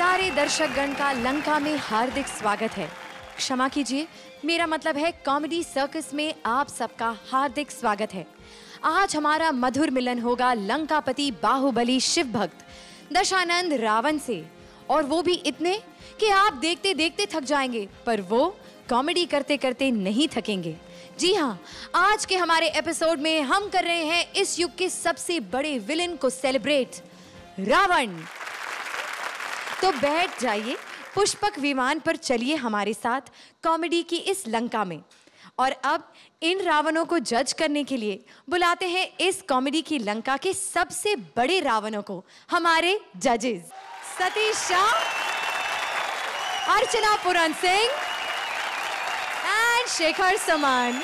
प्यारे दर्शकगण का लंका में हार्दिक स्वागत है। क्षमा कीजिए, मेरा मतलब है कॉमेडी सर्कस में आप सबका हार्दिक स्वागत है। आज हमारा मधुर मिलन होगा लंकापति बाहुबली शिव भक्त दशानंद रावण से, और वो भी इतने कि आप देखते देखते थक जाएंगे, पर वो कॉमेडी करते करते नहीं थकेंगे। जी हाँ, आज के हमारे एपिसोड में हम कर रहे हैं इस युग के सबसे बड़े विलेन को सेलिब्रेट, रावण। तो बैठ जाइए, पुष्पक विमान पर चलिए हमारे साथ कॉमेडी की इस लंका में। और अब इन रावणों को जज करने के लिए बुलाते हैं इस कॉमेडी की लंका के सबसे बड़े रावणों को, हमारे जजेस सतीश शाह, अर्चना पुरन सिंह एंड शेखर समान।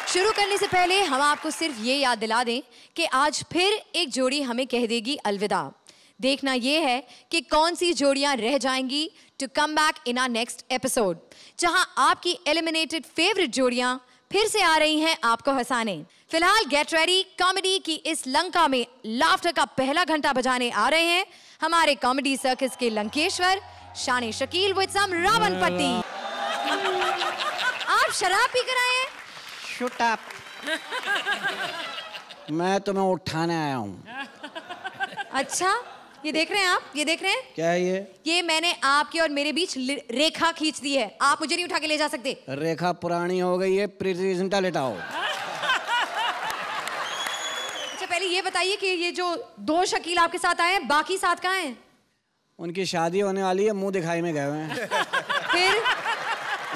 शुरू करने से पहले हम आपको सिर्फ ये याद दिला दें कि आज फिर एक जोड़ी हमें कह देगी अलविदा। देखना यह है कि कौन सी जोड़ियां रह जाएंगी to come back in our next episode, जहां आपकी एलिमिनेटेड फेवरेट जोड़ियां फिर से आ रही हैं आपको हंसाने। फिलहाल गेट रेडी, कॉमेडी की इस लंका में लाफ्टर का पहला घंटा बजाने आ रहे हैं हमारे कॉमेडी सर्कस के लंकेश्वर शान शकील विद सम रावण पट्टी। आप शराब पी कर आए हैं? Shut up. मैं तुम्हें उठाने आया हूँ। अच्छा, ये देख रहे हैं आप? ये देख रहे हैं? क्या है ये? ये मैंने आपके और मेरे बीच रेखा खींच दी है। आप मुझे नहीं उठा के ले जा सकते। रेखा पुरानी हो गई है, प्रेजेंटा लेटाओ। अच्छा, पहले ये बताइए कि ये जो दो शकील आपके साथ आए हैं, बाकी साथ कहाँ हैं? उनकी शादी होने वाली है, मुंह दिखाई में गए हुए हैं। फिर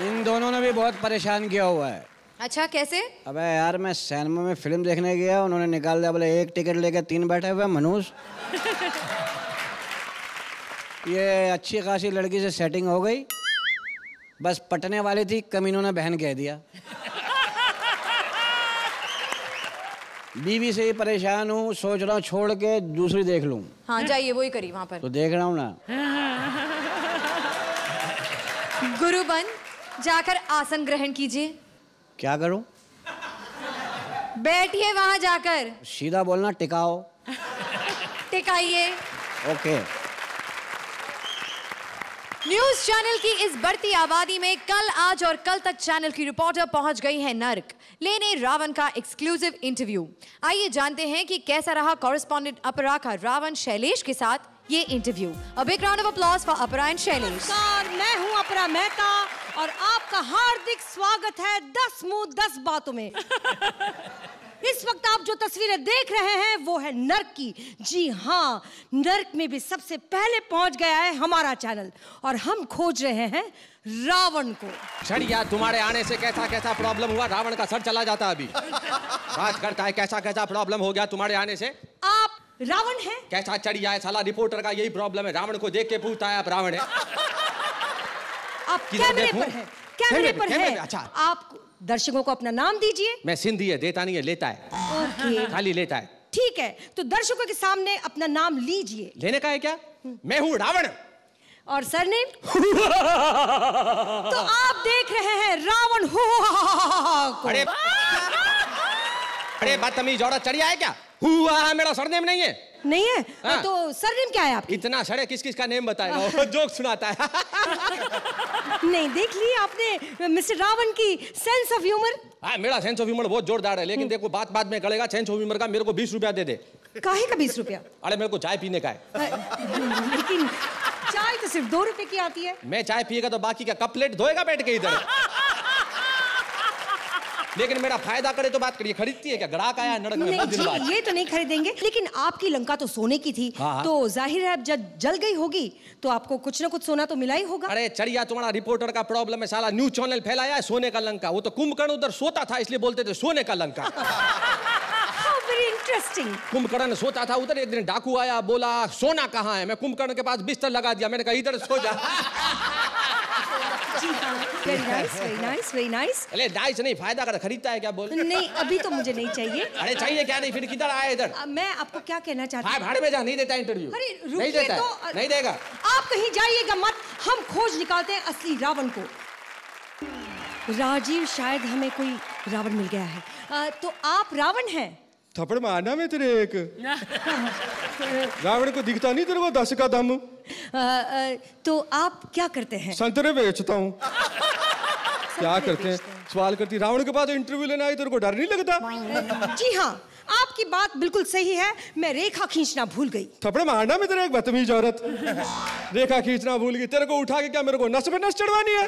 इन दोनों ने भी बहुत परेशान किया हुआ है। अच्छा, कैसे? अबे यार, मैं सिनेमा में फिल्म देखने गया, उन्होंने निकाल दिया, बोले एक टिकट लेके 3 बैठे हुए मनुष्य। ये अच्छी खासी लड़की से सेटिंग हो गई, बस पटने वाली थी, कमीनों ने बहन कह दिया। बीवी से ही परेशान हूँ, सोच रहा हूँ छोड़ के दूसरी देख लूँ। हाँ, जाइए, वही करिए वहां पर। तो देख रहा हूँ ना। गुरु बन जाकर आसन ग्रहण कीजिए। क्या करूं? बैठिए वहां जाकर। सीधा बोलना, टिकाओ। टिकाइए। ओके। न्यूज चैनल की इस बढ़ती आबादी में कल, आज और कल तक चैनल की रिपोर्टर पहुंच गई है नर्क लेने रावण का एक्सक्लूसिव इंटरव्यू। आइए जानते हैं कि कैसा रहा कॉरेस्पॉन्डेंट अपरा का रावण शैलेश के साथ ये interview. A big round of applause for अपरा एंड शैलेश। मैं हूं अपरा मेहता और आपका हार्दिक स्वागत है 10 मुंह 10 बातों में। इस वक्त आप जो तस्वीरें देख रहे हैं वो है नर्क की। जी हाँ, नर्क में भी सबसे पहले पहुंच गया है हमारा चैनल और हम खोज रहे हैं रावण को। छड़िया, तुम्हारे आने से कैसा कैसा प्रॉब्लम हुआ, रावण का सर चला जाता अभी। बात करता है कैसा कैसा प्रॉब्लम हो गया तुम्हारे आने से। आप रावण हैं? कैसा चढ़िया है साला, रिपोर्टर का यही प्रॉब्लम है, रावण को देख के पूछता है आप रावण है। आप कैमरे पर हैं? कैमरे पर हैं। अच्छा, आप दर्शकों को अपना नाम दीजिए। मैं सिंधी है, देता नहीं है, लेता है। ओके, खाली लेता है। ठीक है, तो दर्शकों के सामने अपना नाम लीजिए। लेने का है क्या? मैं हूँ रावण। और सरनेम? तो आप देख रहे हैं रावण को। अरे बदतमीज औरत, चढ़िया है क्या? हुआ है, मेरा सरनेम नहीं है। नहीं है? हाँ। तो सरनेम क्या है आपकी? इतना सड़े किस किस का नेम बताएगा, जोक सुनाता है। नहीं, देख ली आपने मिस्टर रावण की सेंस ऑफ ह्यूमर। हाँ, मेरा सेंस ऑफ ह्यूमर बहुत जोरदार है, लेकिन देखो बात बात में करेगा सेंस ऑफ ह्यूमर का। मेरे को 20 रुपया दे दे। काहे का 20 रुपया? अरे मेरे को चाय पीने का है। लेकिन चाय तो सिर्फ 2 रुपए की आती है। मैं चाय पिएगा तो बाकी का कप प्लेट धोएगा बैठ के इधर। लेकिन मेरा फायदा करे तो बात करिए। खरीदती है क्या? ग्राहक आया नड़क में। नहीं जी, ये तो नहीं खरीदेंगे, लेकिन आपकी लंका तो सोने की थी। हाँ। तो जाहिर है जब जल गई होगी तो आपको कुछ ना कुछ सोना तो मिला ही होगा। अरे चढ़िया, तुम्हारा रिपोर्टर का प्रॉब्लम है साला, न्यूज चैनल फैलाया है सोने का लंका। वो तो कुंभकर्ण उधर सोता था इसलिए बोलते थे सोने का लंका। Very interesting. कुंभकर्ण सोता था उधर, एक दिन डाकू आया, बोला सोना कहाँ है। मैं कुंभकर्ण के पास बिस्तर लगा दिया, मैंने कहा इधर सो जा। जी हाँ, very nice, very nice, very nice. अरे नाइस नहीं, फायदा कर, खरीदता है क्या? बोल। नहीं, अभी तो मुझे नहीं चाहिए। अरे चाहिए क्या? नहीं फिर किधर आया इधर? मैं आपको क्या कहना चाहती हूँ। भाड़ में जा, नहीं देता इंटरव्यू। अरे नहीं रुकिए देता तो। है। नहीं देगा। आप कहीं जाइएगा मत, हम खोज निकालते हैं असली रावण को। राजीव, शायद हमें कोई रावण मिल गया है। तो आप रावण हैं? थप्पड़ मारना मैं तेरे एक। रावण को दिखता नहीं तेरे को 10 का दम? तो आप क्या करते हैं? संतरे बेचता हूँ। क्या करते हैं? सवाल करती। रावण के पास इंटरव्यू लेने आई, तेरे को डर नहीं लगता? जी हाँ, आपकी बात बिल्कुल सही है, मैं रेखा खींचना भूल गई। थप्पड़ मारना मैं तेरे एक बदतमीज औरत। रेखा खींचना भूल गई। तेरे को उठा के क्या मेरे को नस पे नस चढ़वानी है?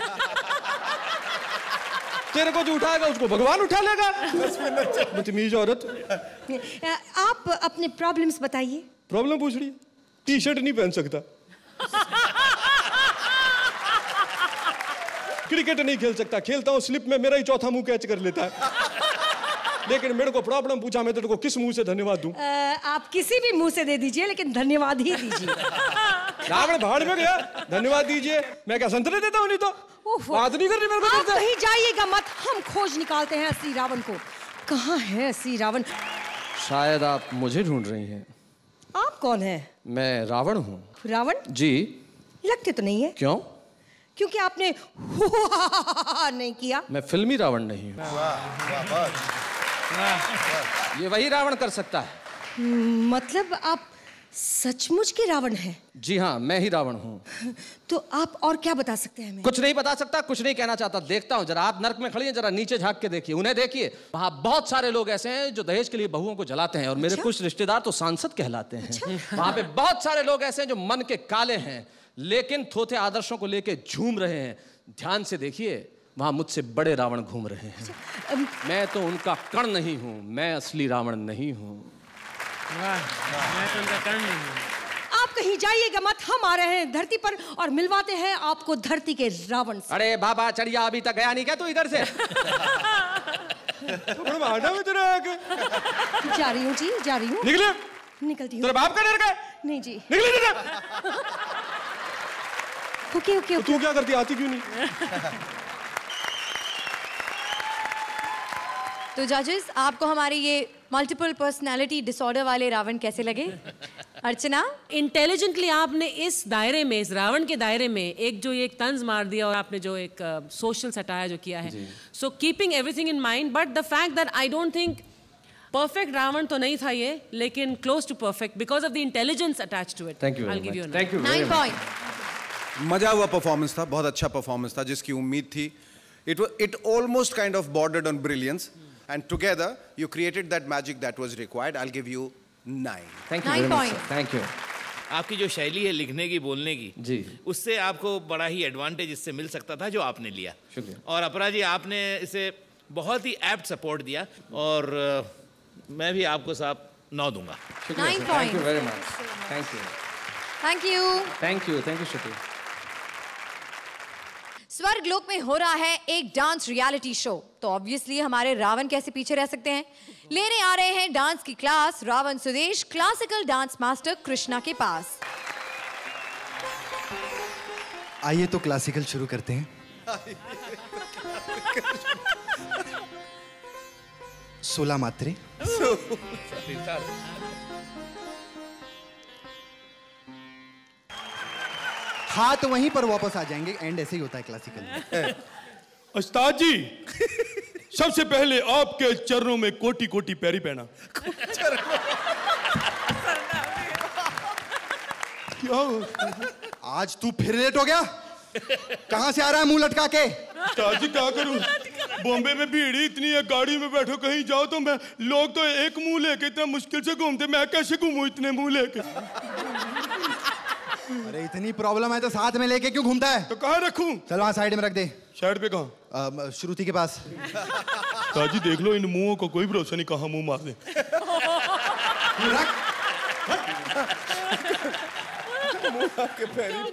तेरे को जो उठाएगा उसको भगवान उठा लेगा। बदतमीज औरत। आप अपने प्रॉब्लम्स बताइए। प्रॉब्लम पूछ रही है? टी शर्ट नहीं पहन सकता, क्रिकेट नहीं खेल सकता, खेलता हूँ स्लिप में मेरा ही चौथा मुंह कैच कर लेता है। लेकिन मेरे को प्रॉब्लम पूछा, मैं तेरे को किस मुंह से धन्यवाद दूं? आप किसी भी मुंह से दे दीजिए, लेकिन धन्यवाद ही दीजिए। रावण भाड़ में गया, धन्यवाद दीजिए। मैं क्या संतरे देता हूँ? नहीं तो बात नहीं कर रही मेरे को। आप कहीं जाइएगा मत, हम खोज निकालते हैं असली रावण को। कहाँ है असली रावण? शायद आप मुझे ढूंढ रही हैं। आप कौन हैं? मैं रावण हूँ। रावण जी। लगते तो नहीं है। क्यों? क्योंकि आपने नहीं किया। मैं फिल्मी रावण नहीं हूँ। ये वही रावण कर सकता है। मतलब आप सचमुच के रावण हैं? जी हाँ, मैं ही रावण हूँ। तो आप और क्या बता सकते हैं हमें? कुछ नहीं बता सकता, कुछ नहीं कहना चाहता। देखता हूँ, जरा आप नर्क में खड़ी हैं, जरा नीचे झांक के देखिए, उन्हें देखिए। वहाँ बहुत सारे लोग ऐसे हैं जो दहेज के लिए बहुओं को जलाते हैं, और मेरे कुछ रिश्तेदार तो सांसद कहलाते हैं। वहाँ पे बहुत सारे लोग ऐसे हैं जो मन के काले हैं, लेकिन थोथे आदर्शों को लेके झूम रहे हैं। ध्यान से देखिए, वहां मुझसे बड़े रावण घूम रहे हैं। मैं तो उनका कण नहीं हूं, मैं असली रावण नहीं हूं। मैं तो उनका कण नहीं हूं। आप कहीं जाइएगा मत, हम आ रहे हैं धरती पर और मिलवाते हैं आपको धरती के रावण से। अरे बाबा चढ़िया, अभी तक गया नहीं क्या तू इधर से? जा रही हूँ जी, जा रही हूँ। निकले। निकलती हूँ। तेरे बाप का डर का? नहीं जी। निकले। Okay okay. तू क्या करती, आती क्यों नहीं? तो जजेस, आपको हमारे ये मल्टीपल पर्सनालिटी डिसऑर्डर वाले रावण कैसे लगे? अर्चना? इंटेलिजेंटली आपने इस दायरे में, इस रावण के दायरे में एक जो एक तंज मार दिया, और आपने जो एक सोशल सटायर जो किया है, so keeping everything in mind, but the fact that I don't think perfect Ravan तो नहीं था ये, लेकिन close to perfect because of the intelligence attached to it. Thank you, thank you. 9 point. मजा हुआ परफॉर्मेंस था, बहुत अच्छा परफॉर्मेंस था, जिसकी उम्मीद थी। It almost kind of bordered on brilliance, and together you created that magic that was required. I'll give you 9. Thank you 9 very much, points. sir. Thank you. आपकी जो शैली है लिखने की, बोलने की, जी, उससे आपको बड़ा ही एडवांटेज इससे मिल सकता था जो आपने लिया। शुक्रिया। और अपरा जी, आपने इसे बहुत ही एप्ट सपोर्ट दिया, और मैं भी आपको साहब 9 दूंगा। 9 thank you point. Very much. Thank you, thank you. Thank you, thank you, शुक्रिया। स्वर्गलोक में हो रहा है एक डांस रियलिटी शो, तो ऑब्वियसली हमारे रावण कैसे पीछे रह सकते हैं। लेने आ रहे हैं डांस की class Ravan Sudesh classical dance master Krishna के पास। आइए तो क्लासिकल शुरू करते हैं। 16 मात्रे। हाथ वहीं पर वापस आ जाएंगे, एंड ऐसे ही होता है क्लासिकल में। उस्ताद जी, सबसे पहले आपके चरणों में कोटि कोटि पैरी पहना। क्या आज तू फिर लेट हो गया? कहां से आ रहा है मुंह लटका के? उस्ताद जी क्या करूं, बॉम्बे में भीड़ ही इतनी है, गाड़ी में बैठो कहीं जाओ तो मैं, लोग तो एक मुंह लेके इतना मुश्किल से घूमते, मैं कैसे घूमूं इतने मुंह लेके? अरे इतनी प्रॉब्लम है तो साथ में लेके क्यों घूमता है? तो कहाँ रखूं? चल वहां साइड में रख दे। साइड पे कहाँ? श्रुति के पास। ताजी देख लो, इन मुंहों को कोई भरोसा नहीं, कहाँ मुंह मार दे।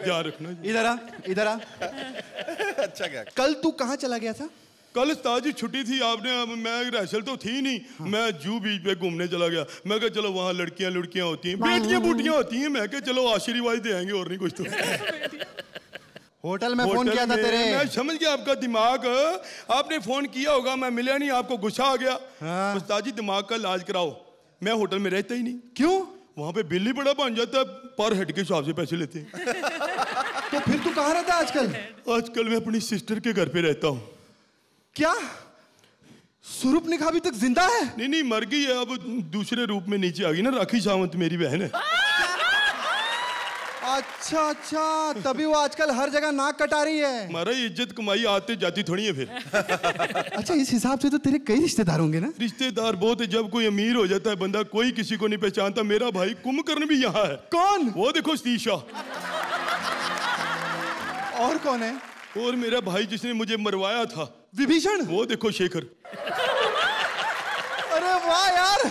ध्यान रखना। इधर आ, इधर आ। अच्छा क्या? कल तू कहाँ चला गया था? कल उस्ताद जी छुट्टी थी, आपने, मैं रिहर्सल तो थी नहीं। हाँ। मैं जू बीच पे घूमने चला गया। मैं कहा चलो वहाँ लड़कियां लड़कियां होती हैं, बेटियां बूटियां होती हैं, मैं कहा चलो आशीर्वाद दे आएंगे, और नहीं कुछ तो। होटल में फोन किया था तेरे? मैं समझ गया आपका दिमाग, आपने फोन किया होगा, मैं मिला नहीं, आपको गुस्सा आ गया। हाँ। उस्ताद जी दिमाग का इलाज कराओ। मैं होटल में रहता ही नहीं। क्यों? वहाँ पे बिल ही बड़ा बन जाता है, पर हेड के हिसाब से पैसे लेते हैं। तो फिर तू कहाँ रहता है आजकल? आजकल मैं अपनी सिस्टर के घर पे रहता हूँ। क्या? स्वरूपनिखा अभी तक जिंदा है? नहीं मर गई है, अब दूसरे रूप में नीचे आ गई ना। राखी सावंत मेरी बहन है। अच्छा, तभी वो आजकल हर जगह नाक कटा रही है। हमारा इज्जत कमाई आते जाती थोड़ी है फिर। अच्छा, इस हिसाब से तो तेरे कई रिश्तेदार होंगे ना? रिश्तेदार बहुत है। जब कोई अमीर हो जाता है बंदा, कोई किसी को नहीं पहचानता। मेरा भाई कुंभकर्ण भी यहाँ है। कौन? वो देखो सतीशा। और कौन है? और मेरा भाई जिसने मुझे मरवाया था, विभीषण। वो देखो शेखर। अरे वाह यार,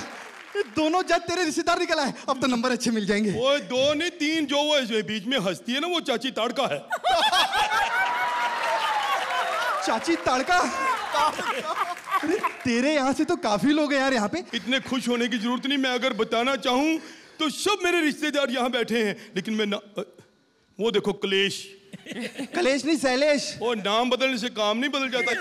दोनों जज तेरे रिश्तेदार निकल आए। अब तो नंबर अच्छे मिल जाएंगे। वो 2 नहीं 3 जो वो बीच में हंसती है ना, वो चाची ताड़का है। चाची ताड़का? अरे तेरे यहाँ से तो काफी लोग हैं यार यहाँ पे। इतने खुश होने की जरूरत नहीं। मैं अगर बताना चाहूँ तो सब मेरे रिश्तेदार यहाँ बैठे हैं, लेकिन मैं ना... वो देखो कलेश। कलेश नहीं, शैलेश। वो नाम बदलने से काम नहीं बदल जाता।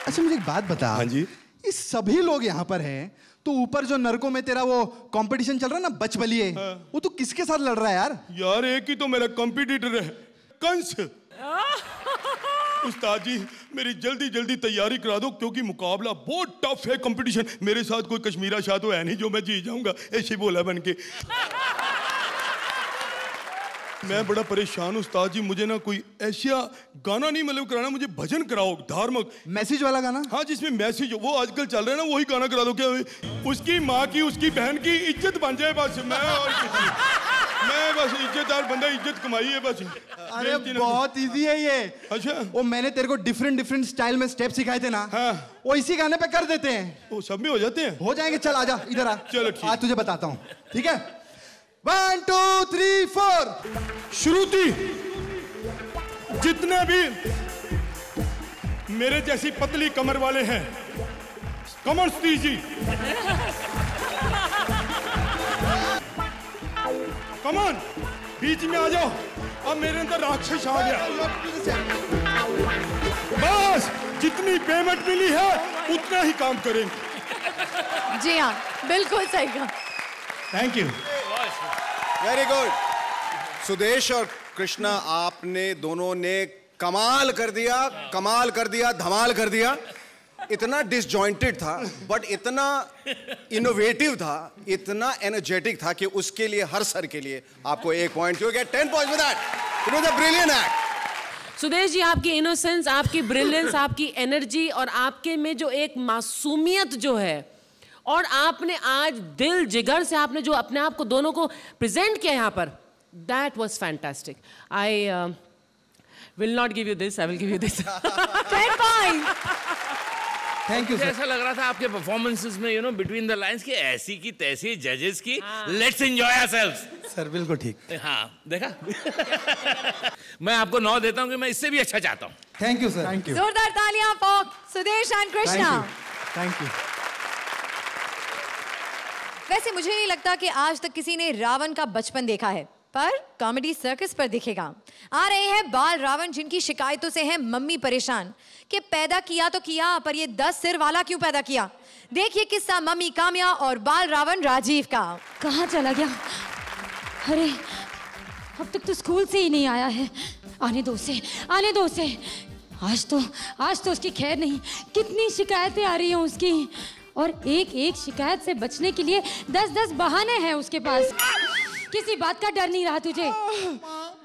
अच्छा मुझे एक बात बता। हाँ जी। ये सभी लोग यहाँ पर हैं, तो ऊपर जो नरकों में तेरा वो कंपटीशन चल रहा है ना, बचबलिए, वो तो किसके साथ लड़ रहा है यार? यार एक ही तो मेरा कंपटीटर है, कंस। उस्ताद जी मेरी जल्दी तैयारी करा दो, क्योंकि मुकाबला बहुत टफ है। कंपटीशन मेरे साथ कोई कश्मीरा शाह तो है नहीं जो मैं जीत जाऊंगा, ऐसे बोला बन के। मैं बड़ा परेशान हूँ उस्ताद जी। मुझे ना कोई ऐसा गाना नहीं मतलब कराना, मुझे भजन कराओ धार्मिक। मैसेज वाला गाना? हाँ, जिसमें मैसेज वो आजकल चल रहा है ना, वही गाना करा दो। क्या उसकी माँ की उसकी बहन की इज्जत बन जाए बस। मैं बस इज्जतदार बंदा, इज्जत कमाई है बस। अरे बहुत इजी है ये। अच्छा, वो मैंने तेरे को डिफरेंट स्टाइल में स्टेप सिखाए थे ना। हाँ। वो इसी गाने पे कर देते हैं। वो सब में हो जाते हैं? हो जाएंगे। चल आजा इधर आ। चलो ठीक। आज तुझे बताता हूँ, ठीक है? 1 2 3 4। श्रुति, जितने भी मेरे जैसी पतली कमर वाले हैं, कमर दीजिए। कमन बीच में आ जाओ। अब मेरे अंदर राक्षस आ गया। बस जितनी पेमेंट मिली है उतना ही काम करेंगे। जी हाँ, बिल्कुल सही कहा। Thank you. Very good. Sudesh और कृष्णा, आपने दोनों ने कमाल कर दिया, धमाल कर दिया। इतना डिसजॉइंटेड था बट इतना इनोवेटिव था, इतना एनर्जेटिक था कि उसके लिए, हर सर के लिए आपको 1 point. You get 10 points with that. It was a brilliant act. Sudesh ji, आपकी इनोसेंस, आपकी ब्रिलियंस, आपकी एनर्जी और आपके में जो एक मासूमियत जो है, और आपने आज दिल जिगर से आपने जो अपने आप को दोनों को प्रेजेंट किया यहाँ पर, that was fantastic. I will not give you this, I will give you this. 10 point. Thank you. ऐसा लग रहा था आपके परफॉर्मेंसेस में, you know, between the lines की ऐसी की तैसी जजेस की, लेट्स एंजॉय आवरसेल्व्स। सर बिल्कुल ठीक। हाँ, देखा। मैं आपको 9 देता हूँ कि मैं इससे भी अच्छा चाहता हूँ। Thank you sir. Thank you. जोरदार तालियां for Sudesh and Krishna. Thank you. वैसे मुझे नहीं लगता कि आज तक किसी ने रावण का बचपन देखा है, पर कॉमेडी सर्कस पर दिखेगा। आ रहे हैं बाल रावण, जिनकी शिकायतों से है मम्मी परेशान कि पैदा किया तो किया, पर ये 10 सिर वाला क्यों पैदा किया। देखिए किस्सा मम्मी काम्या और बाल रावण राजीव का। कहाँ चला गया? अरे अब तक तो स्कूल से ही नहीं आया है। आने दो उसे, आने दो उसे। आज तो उसकी खैर नहीं। कितनी शिकायतें आ रही हैं उसकी, और एक शिकायत से बचने के लिए 10 बहाने हैं उसके पास। किसी बात का डर नहीं रहा तुझे?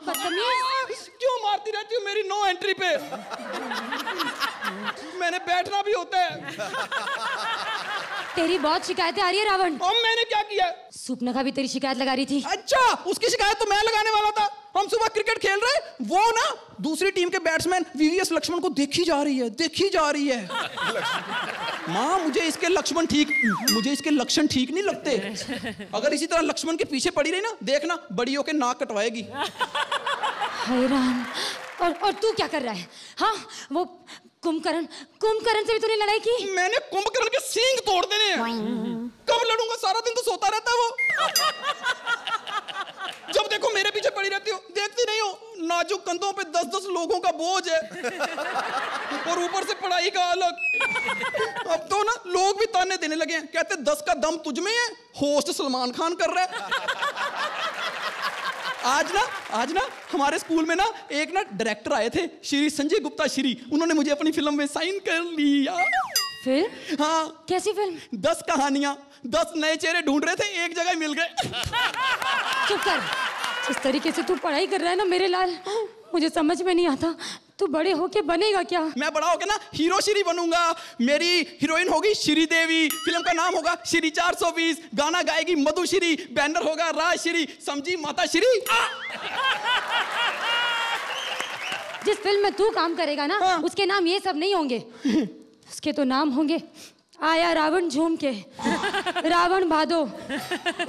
बदतमीज, क्यों मारती रहती हो मेरी नो एंट्री पे? मैंने बैठना भी होता है। तेरी बहुत शिकायतें आ रही है रावण। अब मैंने क्या किया? सुपनखा भी तेरी शिकायत लगा रही थी। अच्छा, उसकी शिकायत तो मैं लगाने वाला था। हम सुबह क्रिकेट खेल रहे, वो ना दूसरी टीम के बैट्समैन वीवीएस लक्ष्मण को देखी जा रही है। माँ, मुझे इसके लक्षण ठीक नहीं लगते। अगर इसी तरह लक्ष्मण के पीछे पड़ी रही ना, देखना बड़ी होके नाक कटवाएगी। हाय राम। और तू क्या कर रहा है? हाँ, वो कुंभकर्ण से भी तूने लड़ाई की? मैंने कुंभकर्ण के सींग तोड़ देने हैं। कब लड़ूंगा? सारा दिन तो सोता रहता है वो। जब देखो मेरे पीछे पड़ी रहती हो, देखती नहीं हो नाजुक कंधों पे 10 लोगों का बोझ है, और ऊपर से पढ़ाई का अलग। अब तो ना लोग भी ताने देने लगे हैं, कहते 10 का दम तुझ में है, होस्ट सलमान खान कर रहा है। आज ना हमारे स्कूल में ना एक ना डायरेक्टर आए थे, श्री संजय गुप्ता श्री, उन्होंने मुझे अपनी फिल्म में साइन कर लिया। फिल्म? हाँ। कैसी फिल्म? 10 कहानियां, 10 नए चेहरे ढूंढ रहे थे, एक जगह मिल गए। चुप कर। जिस तरीके से तू पढ़ाई कर रहा है ना मेरे लाल, मुझे समझ में नहीं आता तू बड़े होके बनेगा क्या? मैं बड़ा होके ना हीरो श्री बनूंगा। मेरी हीरोइन होगी श्रीदेवी, फिल्म का नाम होगा श्री 420, गाना गाएगी मधुश्री, बैनर होगा राजश्री, समझी माता श्री। जिस फिल्म में तू काम करेगा ना, हाँ। उसके नाम ये सब नहीं होंगे। उसके तो नाम होंगे आया रावण झूम के, रावण भादो,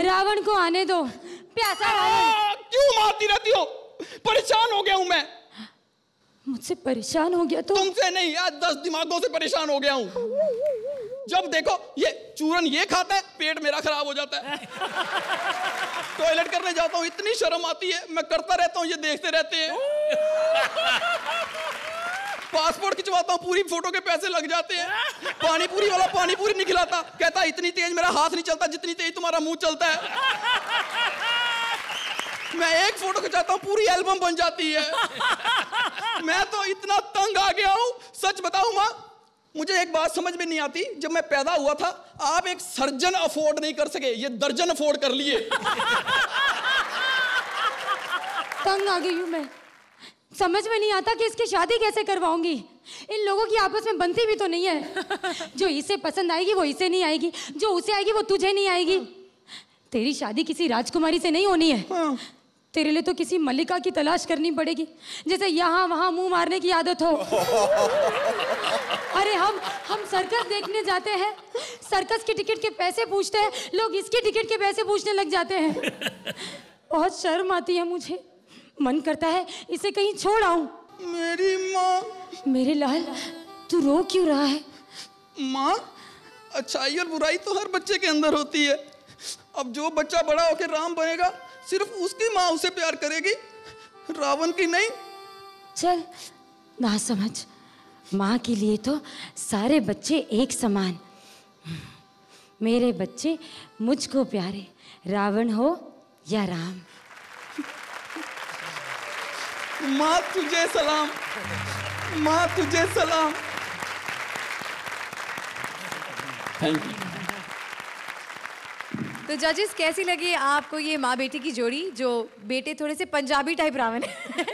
रावण को आने दो, प्यासा रावण। क्यों मारती रहती हो? परेशान हो गया हूं मैं। मुझसे परेशान हो गया तो? तुमसे नहीं, आज 10 दिमागों से परेशान हो गया हूं। जब देखो ये चूरन ये खाता है, पेट मेरा खराब हो जाता है। टॉयलेट करने जाता हूं, इतनी शर्म आती है, मैं करता रहता हूं, ये देखते रहते हैं। पासपोर्ट खिंचवाता हूं, पूरी फोटो के पैसे लग जाते हैं। पानी पूरी वाला पानी पूरी नहीं खिलाता, कहता इतनी तेज मेरा हाथ नहीं चलता जितनी तेज तुम्हारा मुंह चलता है। मैं एक फोटो खिंचाता हूं, पूरी एल्बम बन जाती है। मैं तो इतना तंग आ गया हूं, सच बताऊं मां, मुझे एक बात समझ में नहीं आती। जब मैं पैदा हुआ था, आप एक सर्जन अफोर्ड नहीं कर सके, ये दर्जन अफोर्ड कर लिए। तंग आ गई हूं मैं, समझ में नहीं आता कि इसकी शादी कैसे करवाऊंगी। इन लोगों की आपस में बनती भी तो नहीं है। जो इसे पसंद आएगी वो इसे नहीं आएगी, जो उसे आएगी वो तुझे नहीं आएगी। तेरी शादी किसी राजकुमारी से नहीं होनी है। हाँ। तेरे लिए तो किसी मल्लिका की तलाश करनी पड़ेगी, जैसे यहाँ वहाँ मुंह मारने की आदत हो। अरे हम सर्कस देखने जाते हैं, सर्कस के टिकट के पैसे पूछते हैं, लोग इसके टिकट के पैसे पूछने लग जाते हैं। बहुत शर्म आती है मुझे, मन करता है इसे कहीं छोड़ आऊं। मेरी माँ। मेरे लाल, तू रो क्यों रहा है? माँ, अच्छाई और बुराई तो हर बच्चे के अंदर होती है। अब जो बच्चा बड़ा होकर राम बनेगा, सिर्फ उसकी माँ उसे प्यार करेगी, रावण की नहीं। चल ना समझ, माँ के लिए तो सारे बच्चे एक समान। मेरे बच्चे मुझको प्यारे, रावण हो या राम। माँ तुझे सलाम, माँ तुझे सलाम। Thank you. तो जजेस, कैसी लगी आपको ये माँ बेटी की जोड़ी, जो बेटे थोड़े से पंजाबी टाइप रावण है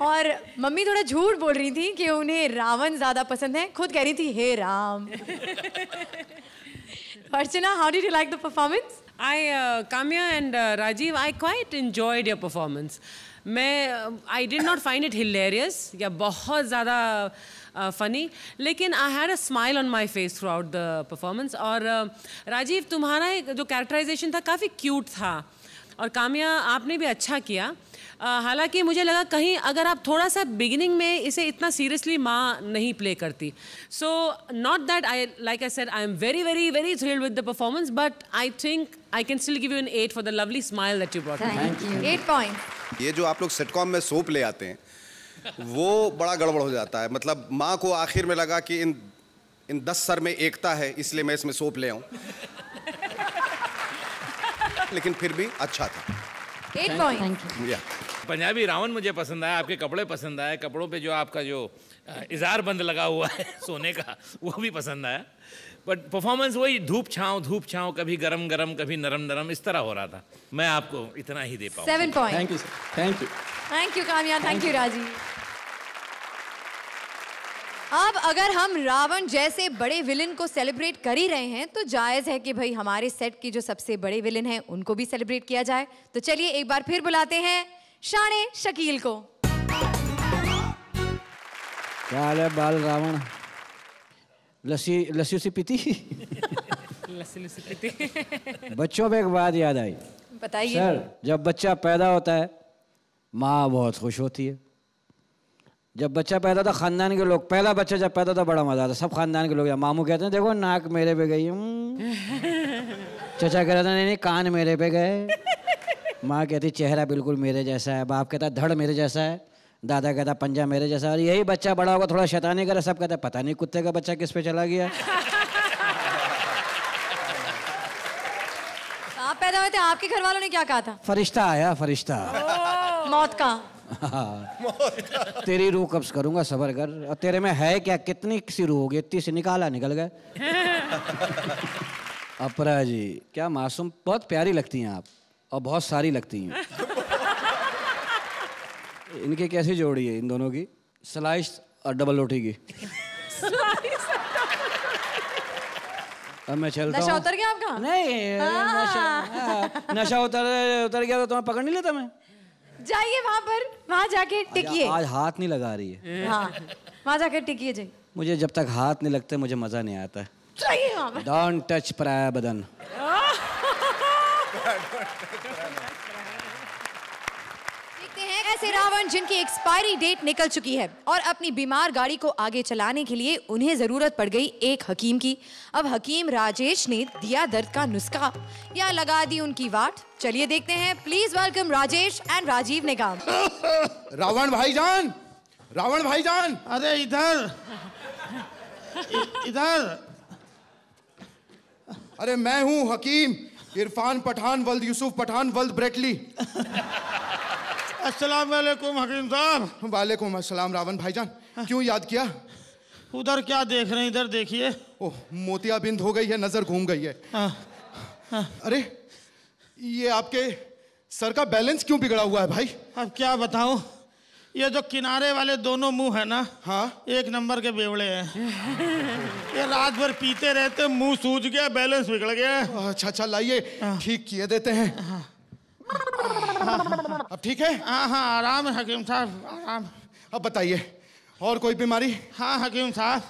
और मम्मी थोड़ा झूठ बोल रही थी कि उन्हें रावण ज्यादा पसंद है, खुद कह रही थी हे राम। अर्चना, how did you like the performance? Kamya and Rajiv, I quite enjoyed your performance. I did not find it hilarious या बहुत ज़्यादा funny, लेकिन I had a smile on my face throughout the performance. और राजीव, तुम्हारा जो characterization था काफ़ी cute था, और काम्या आपने भी अच्छा किया। हालांकि मुझे लगा कहीं अगर आप थोड़ा सा बिगिनिंग में इसे इतना सीरियसली माँ नहीं प्ले करती। So not that I like I said I am very very very thrilled with the performance, but I think I can still give you an 8 for the lovely smile that you brought. Thank you. 8 point. ये जो आप लोग sitcom में soap ले आते हैं, वो बड़ा गड़बड़ हो जाता है। मतलब माँ को आखिर में लगा कि इन 10 सर में एकता है, इसलिए मैं इसमें सोप ले आऊं। लेकिन फिर भी अच्छा था। 8 पॉइंट। पंजाबी रावण मुझे पसंद आया, आपके कपड़े पसंद आए, कपड़ों पे जो आपका जो इजार बंद लगा हुआ है सोने का, वो भी पसंद आया। बट परफॉर्मेंस वही धूप छाँव, कभी गरम गरम कभी नरम नरम, इस तरह हो रहा था। मैं आपको इतना ही दे पाऊँ। 7 point. Thank you sir, thank you. Thank you Kamya, thank you Rajiv. अब अगर हम रावण जैसे बड़े विलन को सेलिब्रेट कर ही रहे हैं, तो जायज है कि भाई हमारे सेट की जो सबसे बड़े विलन हैं उनको भी सेलिब्रेट किया जाए। तो चलिए एक बार फिर बुलाते हैं शाने शकील को। क्या हाल है बाल रावण? लस्सी उसी पीती? लस्सी पीती। बच्चों पे एक बात याद आई। बताइए सर, जब बच्चा पैदा होता है माँ बहुत खुश होती है। जब बच्चा पैदा था, खानदान के लोग, पहला बच्चा जब पैदा था बड़ा मजा आता, सब खानदान के लोग, मामू कहते हैं देखो नाक मेरे पे गई, चचा कह रहा था नहीं कान मेरे पे गए, माँ कहती चेहरा बिल्कुल मेरे जैसा है, बाप कहता धड़ मेरे जैसा है, दादा कहता पंजा मेरे जैसा है। और यही बच्चा बड़ा होगा थोड़ा शैतानी करे, सब कहता पता नहीं कुत्ते का बच्चा किस पे चला गया। आप पैदा हुए थे अच्छा, आपके घर वालों ने क्या कहा था? फरिश्ता आया, फरिश्ता। मौत का? तेरी रूह कब्ज करूंगा, सबर कर। और तेरे में है क्या? कितनी सी रूह होगी? इतनी सी निकाला, निकल गए। अपरा जी, क्या मासूम, बहुत प्यारी लगती हैं आप, और बहुत सारी लगती हैं। इनकी कैसी जोड़ी है इन दोनों की? स्लाइस और डबल रोटी की। अब मैं चलता हूँ। नशा उतर गया आपका? नहीं, नशा उतर गया तो तुम्हें पकड़ नहीं लेता मैं। जाइए वहाँ पर, वहाँ जाके टिकिए। आज हाथ नहीं लगा रही है। हाँ, वहाँ जाकर टिकिए। जाइए। मुझे जब तक हाथ नहीं लगते मुझे मजा नहीं आता। जाइए वहाँ पर। डोंट टच पराया बदन। ऐसे रावण जिनकी एक्सपायरी डेट निकल चुकी है और अपनी बीमार गाड़ी को आगे चलाने के लिए उन्हें जरूरत पड़ गई एक हकीम की। अब हकीम राजेश ने दिया दर्द का नुस्खा या लगा दी उनकी वाट। चलिए देखते हैं। Please welcome Rajesh and Rajeev Nigam. Ravan भाईजान, रावण भाईजान, अरे इधर इधर। अरे मैं हूँ हकीम इरफान पठान वल्द यूसुफ पठान वल्द ब्रेटली। अस्सलाम वालेकुम हकीम साहब। वालेकुम अस्सलाम। रावण भाईजान, क्यों याद किया? उधर क्या देख रहे हैं? इधर देखिए। ओह, मोतियाबिंद हो गई है, नजर घूम गई है। अरे ये आपके सर का बैलेंस क्यों बिगड़ा हुआ है भाई? अब क्या बताऊं, ये जो किनारे वाले दोनों मुंह है ना, हाँ, एक नंबर के बेवड़े हैं। ये रात भर पीते रहते, मुंह सूज गया, बैलेंस बिगड़ गया। अच्छा, लाइए ठीक किए देते हैं। अब ठीक है? हाँ हाँ, आराम है हकीम साहब, आराम। अब बताइए, और कोई बीमारी? हाँ हकीम साहब,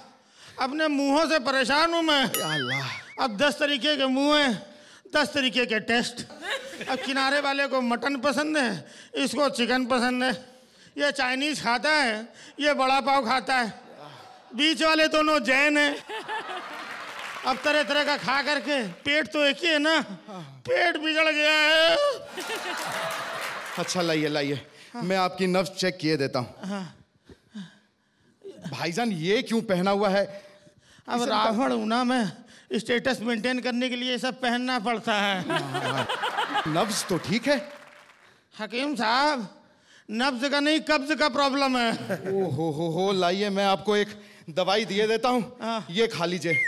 अपने मुंहों से परेशान हूँ मैं। अल्लाह। अब 10 तरीके के मुंह हैं, 10 तरीके के टेस्ट। अब किनारे वाले को मटन पसंद है, इसको चिकन पसंद है। ये चाइनीज खाता है, ये बड़ा पाव खाता है। बीच वाले दोनों जैन हैं। अब तरह तरह का खा करके पेट तो एक ही है ना, पेट बिगड़ गया है। अच्छा लाइए, मैं आपकी नब्ज चेक किए देता हूँ। भाईजान ये क्यों पहना हुआ है? अब रावण हूं ना मैं, स्टेटस मेंटेन करने के लिए सब पहनना पड़ता है। नब्ज तो ठीक है हकीम साहब, नब्ज का नहीं कब्ज का प्रॉब्लम है। हो लाइए, मैं आपको एक दवाई दिए देता हूँ, ये खा लीजिए।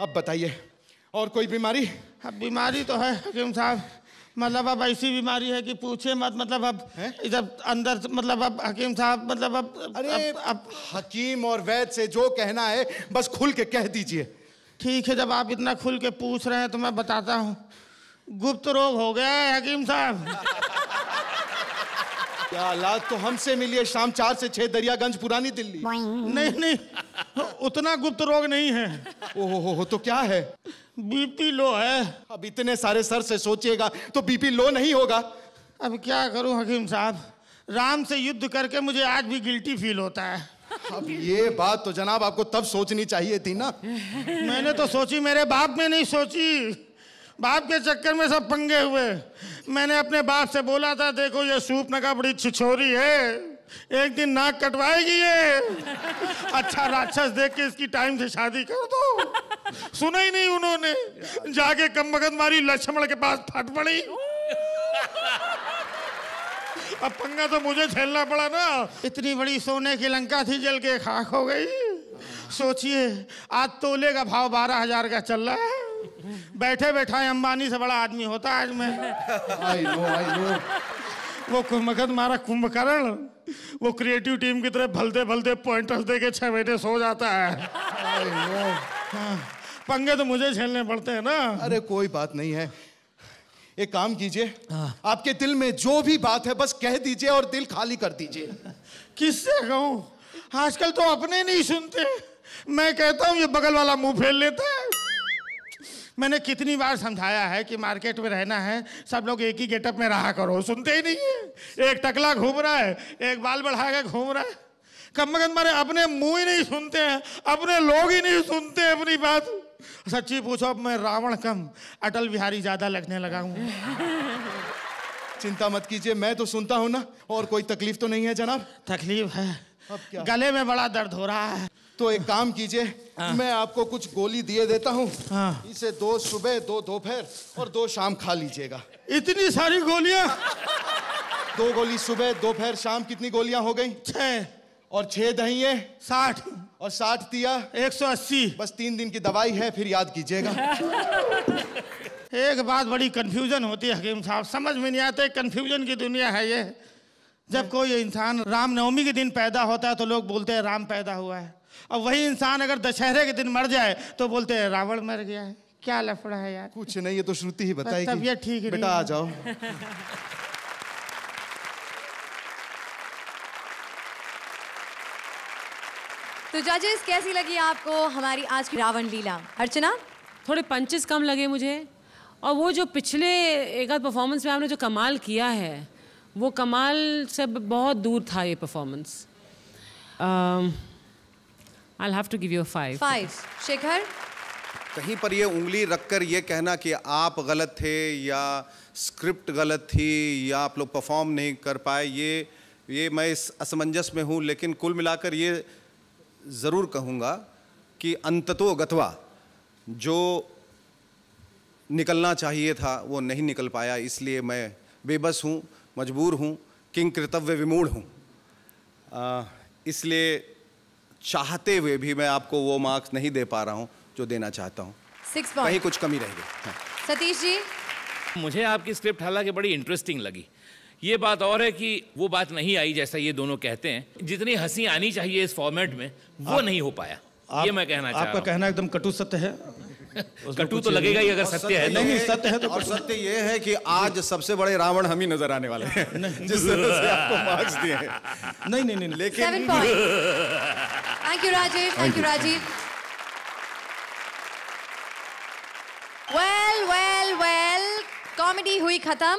अब बताइए, और कोई बीमारी? अब बीमारी तो है हकीम साहब, मतलब अब ऐसी बीमारी है कि पूछे मत। मतलब अब इधर अंदर, मतलब अब हकीम साहब, मतलब अब हकीम और वैद्य से जो कहना है बस खुल के कह दीजिए। ठीक है, जब आप इतना खुल के पूछ रहे हैं तो मैं बताता हूँ। गुप्त रोग हो गया है हकीम साहब। क्या हालात, तो हमसे मिलिए शाम 4 से 6 दरियागंज पुरानी दिल्ली। नहीं, उतना गुप्त रोग नहीं है। ओहो, तो क्या है? बीपी लो है। अब इतने सारे सर से सोचिएगा तो बीपी लो नहीं होगा। अब क्या करूं हकीम साहब, राम से युद्ध करके मुझे आज भी गिल्टी फील होता है। अब ये बात तो जनाब आपको तब सोचनी चाहिए थी ना। मैंने तो सोची, मेरे बाप ने नहीं सोची। बाप के चक्कर में सब पंगे हुए। मैंने अपने बाप से बोला था, देखो ये सूप नगा बड़ी छिछोरी है, एक दिन नाक कटवाएगी ये। अच्छा राक्षस देख के इसकी टाइम से शादी कर दो। सुना ही नहीं उन्होंने, जाके कमबख्त मारी लक्ष्मण के पास फट पड़ी। अब पंगा तो मुझे झेलना पड़ा ना। इतनी बड़ी सोने की लंका थी, जल के खाक हो गई। सोचिए, आज तोले का भाव 12,000 का चल रहा है। बैठे बैठाए अंबानी से बड़ा आदमी होता आज मैं। I know. वो कुंभकर्ण मारा कुंभकर्ण, वो क्रिएटिव टीम की तरह भलते भलते पॉइंटर्स दे के 6 महीने सो जाता है। हाँ, पंगे तो मुझे झेलने पड़ते हैं ना। अरे कोई बात नहीं है, एक काम कीजिए, आपके दिल में जो भी बात है बस कह दीजिए और दिल खाली कर दीजिए। किससे कहूँ? आजकल तो अपने नहीं सुनते। मैं कहता हूँ ये बगल वाला मुंह फेर लेता है। मैंने कितनी बार समझाया है कि मार्केट में रहना है, सब लोग एक ही गेटअप में रहा करो, सुनते ही नहीं है। एक टकला घूम रहा है, एक बाल बढ़ा के घूम रहा है। कमबख्त मारे अपने मुंह ही नहीं सुनते हैं, अपने लोग ही नहीं सुनते अपनी बात। सच्ची पूछो, अब मैं रावण कम अटल बिहारी ज्यादा लगने लगा हूँ। चिंता मत कीजिए, मैं तो सुनता हूँ ना। और कोई तकलीफ तो नहीं है जनाब? तकलीफ है, अब क्या? गले में बड़ा दर्द हो रहा है। तो एक काम कीजिए, मैं आपको कुछ गोली दिए देता हूँ। इसे 2 सुबह 2 दोपहर और 2 शाम खा लीजिएगा। इतनी सारी गोलियां? 2 गोली सुबह, दोपहर, शाम, कितनी गोलियां हो गई? 6। और 6 दहिए? 60। और 60 तिया? 180। बस 3 दिन की दवाई है, फिर याद कीजिएगा। एक बात बड़ी कंफ्यूजन होती है हकीम साहब, समझ में नहीं आता, कंफ्यूजन की दुनिया है ये। जब कोई इंसान रामनवमी के दिन पैदा होता है तो लोग बोलते हैं राम पैदा हुआ है, और वही इंसान अगर दशहरे के दिन मर जाए तो बोलते हैं रावण मर गया है। क्या लफड़ा है यार? कुछ नहीं, ये तो श्रुति ही बताएगी। तबीयत ठीक है बेटा आ जाओ। तो जजेस, कैसी लगी आपको हमारी आज की रावण लीला? अर्चना? थोड़े पंचेस कम लगे मुझे, और वो जो पिछले एक आध परफॉर्मेंस में आपने जो कमाल किया है वो कमाल से बहुत दूर था ये performance. I'll have to give you a 5. 5। Shekhar? कहीं पर ये उंगली रखकर ये कहना कि आप गलत थे या स्क्रिप्ट गलत थी या आप लोग परफॉर्म नहीं कर पाए, ये मैं इस असमंजस में हूँ। लेकिन कुल मिलाकर ये ज़रूर कहूँगा कि अंततो गत्वा जो निकलना चाहिए था वो नहीं निकल पाया, इसलिए मैं बेबस हूँ, मजबूर हूँ, किंग कर्तव्य विमूढ़ हूँ। इसलिए चाहते हुए भी मैं आपको वो मार्क्स नहीं दे पा रहा हूँ जो देना चाहता हूँ। 6 कहीं कुछ कमी रह गई। हाँ। सतीश जी? मुझे आपकी स्क्रिप्ट हालांकि बड़ी इंटरेस्टिंग लगी। ये बात और है कि वो बात नहीं आई जैसा ये दोनों कहते हैं। जितनी हंसी आनी चाहिए इस फॉर्मेट में वो नहीं हो पाया। ये मैं कहना चाह रहा हूँ। आपका कहना एकदम कटु सत्य है। कटु तो लगेगा ही अगर सत्य है। नहीं सत्य है तो। और सत्य ये है कि आज सबसे बड़े रावण हम ही नजर आने वाले हैं, जिस तरह से आपको मार्क्स दिए हैं। नहीं लेकिन 7 point. Thank you Rajiv, thank you Rajiv. Well, comedy हुई खत्म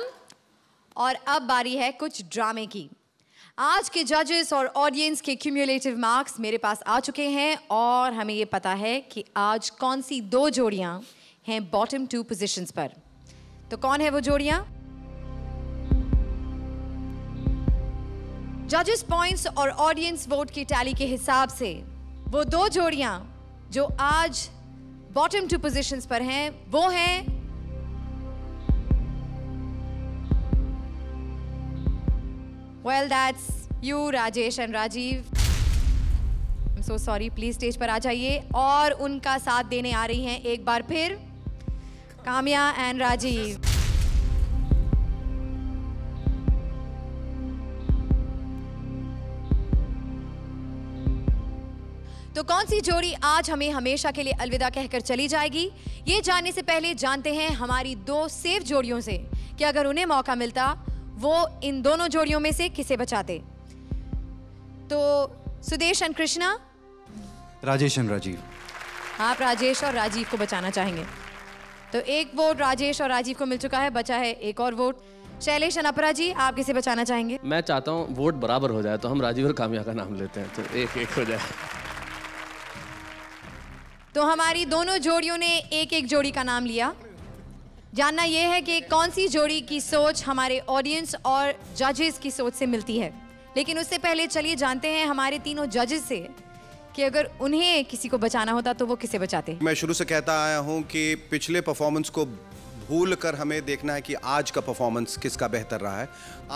और अब बारी है कुछ ड्रामे की। आज के जजेस और ऑडियंस के क्यूमुलेटिव मार्क्स मेरे पास आ चुके हैं और हमें ये पता है कि आज कौन सी 2 जोड़ियां हैं बॉटम 2 पोजीशंस पर। तो कौन है वो जोड़ियां? जजेस पॉइंट्स और ऑडियंस वोट की टैली के हिसाब से वो 2 जोड़ियां जो आज बॉटम 2 पोजीशंस पर हैं वो हैं Well, that's you, Rajesh and Rajiv. I'm so sorry. Please stage पर आ जाइए। और उनका साथ देने आ रही हैं एक बार फिर काम्या एंड राजीव। तो कौन सी जोड़ी आज हमें हमेशा के लिए अलविदा कहकर चली जाएगी, ये जानने से पहले जानते हैं हमारी 2 सेफ जोड़ियों से कि अगर उन्हें मौका मिलता वो इन दोनों जोड़ियों में से किसे बचाते। तो सुदेश एंड कृष्णा? राजेश एंड राजीव। आप राजेश और राजीव को बचाना चाहेंगे, तो एक वोट राजेश और राजीव को मिल चुका है, बचा है एक और वोट। शैलेश एंड अपरा जी, आप किसे बचाना चाहेंगे? मैं चाहता हूँ वोट बराबर हो जाए, तो हम राजीव और काम्या का नाम लेते हैं, तो 1-1 हो जाए। तो हमारी दोनों जोड़ियों ने एक जोड़ी का नाम लिया। जानना यह है कि कौन सी जोड़ी की सोच हमारे ऑडियंस और जजेस की सोच से मिलती है। लेकिन उससे पहले चलिए जानते हैं हमारे तीनों जजेस से कि अगर उन्हें किसी को बचाना होता तो वो किसे बचाते। मैं शुरू से कहता आया हूं कि पिछले परफॉर्मेंस को भूल कर हमें देखना है कि आज का परफॉर्मेंस किसका बेहतर रहा है।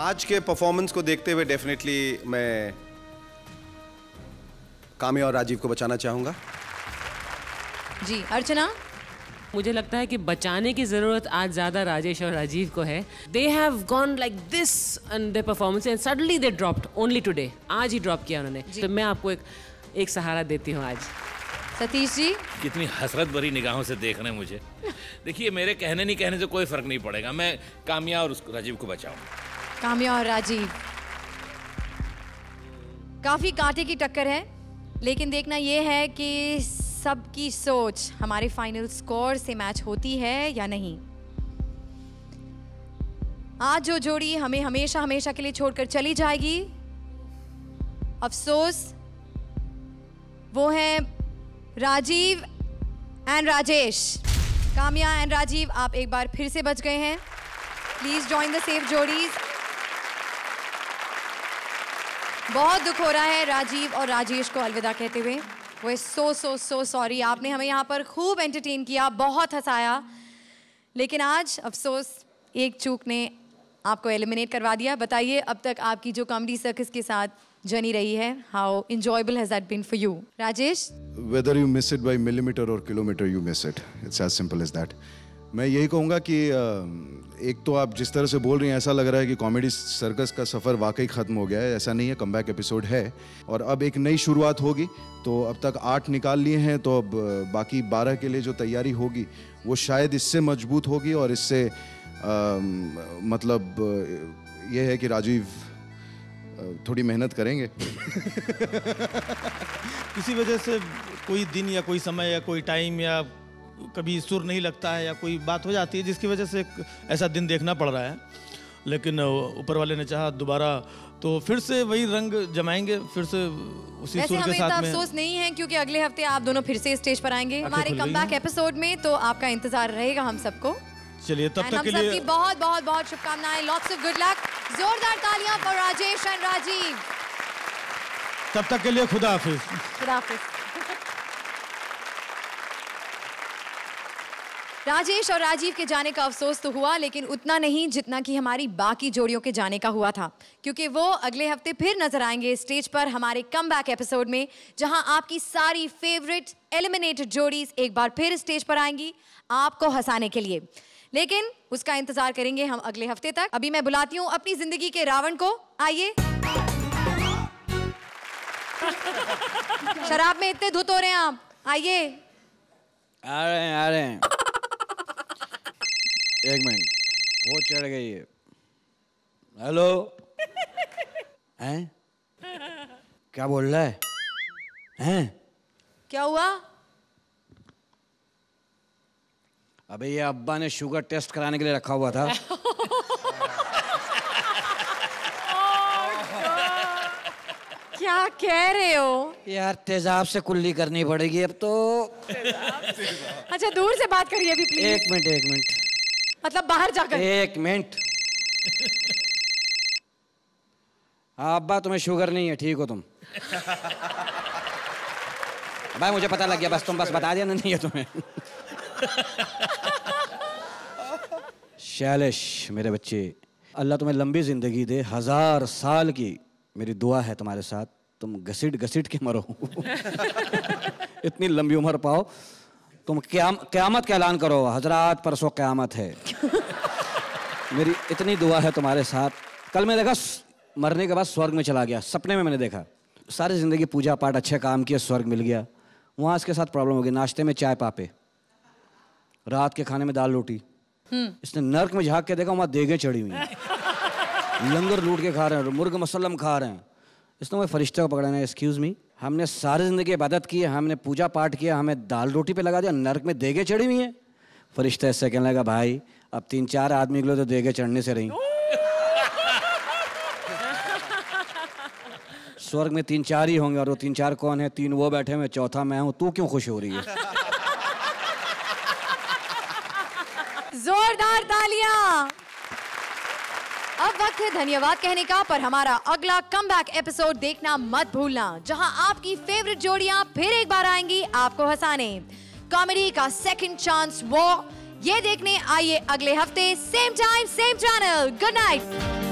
आज के परफॉर्मेंस को देखते हुए डेफिनेटली मैं काम्या और राजीव को बचाना चाहूंगा। जी अर्चना? मुझे लगता है कि बचाने की जरूरत आज ज्यादा राजेश और राजीव को है। They have gone like this in their performance and suddenly they dropped only today. आज ही ड्रॉप किया उन्होंने, तो मैं आपको एक सहारा देती हूँ आज। सतीश जी? कितनी हसरत भरी निगाहों से देख रहे हैं मुझे। देखिए मेरे कहने नहीं कहने से कोई फर्क नहीं पड़ेगा, मैं काम्या और राजीव को बचाऊंगा। काम्या और राजीव, काफी कांटे की टक्कर है, लेकिन देखना यह है कि सबकी सोच हमारे फाइनल स्कोर से मैच होती है या नहीं। आज जो जोड़ी हमें हमेशा हमेशा के लिए छोड़कर चली जाएगी, अफसोस, वो है राजीव एंड राजेश। काम्या एंड राजीव, आप एक बार फिर से बच गए हैं। Please join the safe जोड़ीज। बहुत दुख हो रहा है राजीव और राजेश को अलविदा कहते हुए। वो सो सॉरी। आपने हमें यहाँ पर खूब एंटरटेन किया, बहुत हंसाया, लेकिन आज अफसोस एक चूक ने आपको एलिमिनेट करवा दिया। बताइए अब तक आपकी जो कॉमेडी सर्कस के साथ जर्नी रही है, how enjoyable has that been for you? Rajesh? Whether you miss it by millimeter or kilometer, you miss it. It's as simple as that. मैं यही कहूँगा कि एक तो आप जिस तरह से बोल रही हैं ऐसा लग रहा है कि कॉमेडी सर्कस का सफ़र वाकई ख़त्म हो गया है। ऐसा नहीं है, कमबैक एपिसोड है और अब एक नई शुरुआत होगी। तो अब तक 8 निकाल लिए हैं, तो अब बाकी 12 के लिए जो तैयारी होगी वो शायद इससे मजबूत होगी और इससे मतलब ये है कि राजीव थोड़ी मेहनत करेंगे। किसी वजह से कोई दिन या कोई समय या कोई टाइम या कभी सुर नहीं लगता है या कोई बात हो जाती है जिसकी वजह से ऐसा दिन देखना पड़ रहा है, लेकिन ऊपर वाले ने चाहा दोबारा तो फिर से वही रंग जमाएंगे, फिर से उसी सुर के साथ में। अफसोस नहीं है क्योंकि अगले हफ्ते आप दोनों फिर से स्टेज पर आएंगे हमारे कमबैक एपिसोड में, तो आपका इंतजार रहेगा हम सबको। चलिए तब तक के लिए सबकी बहुत बहुत बहुत शुभकामनाएं, लॉट्स ऑफ गुड लक। जोरदार तालियां फॉर राजेश एंड राजीव। तब तक के लिए खुदा हाफिज। खुदा हाफिज। राजेश और राजीव के जाने का अफसोस तो हुआ, लेकिन उतना नहीं जितना कि हमारी बाकी जोड़ियों के जाने का हुआ था, क्योंकि वो अगले हफ्ते फिर नजर आएंगे स्टेज पर हमारे कमबैक एपिसोड में, जहां आपकी सारी फेवरेट एलिमिनेटेड जोड़ीज एक बार फिर स्टेज पर आएंगी आपको हंसाने के लिए। लेकिन उसका इंतजार करेंगे हम अगले हफ्ते तक। अभी मैं बुलाती हूँ अपनी जिंदगी के रावण को। आइए। शराब में इतने धुत हो रहे हैं आप, आइए। आ रहे हैं। एक मिनट, वो चढ़ गई है। हेलो। हैं? क्या बोल रहा है? हैं? क्या हुआ? अबे ये अब्बा ने शुगर टेस्ट कराने के लिए रखा हुआ था। क्या कह रहे हो? यार तेजाब से कुल्ली करनी पड़ेगी अब तो। अच्छा दूर से बात करिए अभी प्लीज। एक मिनट। मतलब बाहर जाकर। एक मिनट। हाँ अब्बा तुम्हें शुगर नहीं है, ठीक हो तुम? भाई मुझे पता लग गया, बस तुम बस बता दिया नहीं है तुम्हें। शैलेश मेरे बच्चे, अल्लाह तुम्हें लंबी जिंदगी दे, 1000 साल की मेरी दुआ है तुम्हारे साथ। तुम घसीट के मरो। इतनी लंबी उम्र पाओ, तुम क़यामत का ऐलान करो, हजरात परसों क़यामत है। मेरी इतनी दुआ है तुम्हारे साथ। कल मैं देखा मरने के बाद स्वर्ग में चला गया, सपने में मैंने देखा। सारी ज़िंदगी पूजा पाठ अच्छे काम किए, स्वर्ग मिल गया। वहाँ इसके साथ प्रॉब्लम हो गई, नाश्ते में चाय पापे, रात के खाने में दाल रोटी। इसने नर्क में झाँक के देखा, वहाँ देगें चढ़ी हुई हैं, लंगर लूट के खा रहे हैं, मुर्ग मुसल्लम खा रहे हैं। इसने वो फरिश्ते को पकड़ा है, एक्सक्यूज़ मी, हमने सारी ज़िंदगी इबादत की है, हमने पूजा पाठ किया, हमें दाल रोटी पे लगा दिया, नर्क में देगें चढ़ी हुई हैं। फरिश्ता इससे कहने लगा, भाई अब 3-4 आदमी के लिए तो देगें चढ़ने से रही। स्वर्ग में 3-4 ही होंगे, और वो 3-4 कौन है? 3 वो बैठे हुए, चौथा मैं हूँ। तू क्यों खुश हो रही है? जोरदार तालियां। अब वक्त है धन्यवाद कहने का, पर हमारा अगला कमबैक एपिसोड देखना मत भूलना, जहां आपकी फेवरेट जोड़ियां फिर एक बार आएंगी आपको हंसाने। कॉमेडी का सेकंड चांस वो, ये देखने आइए अगले हफ्ते, same time same channel. Good night.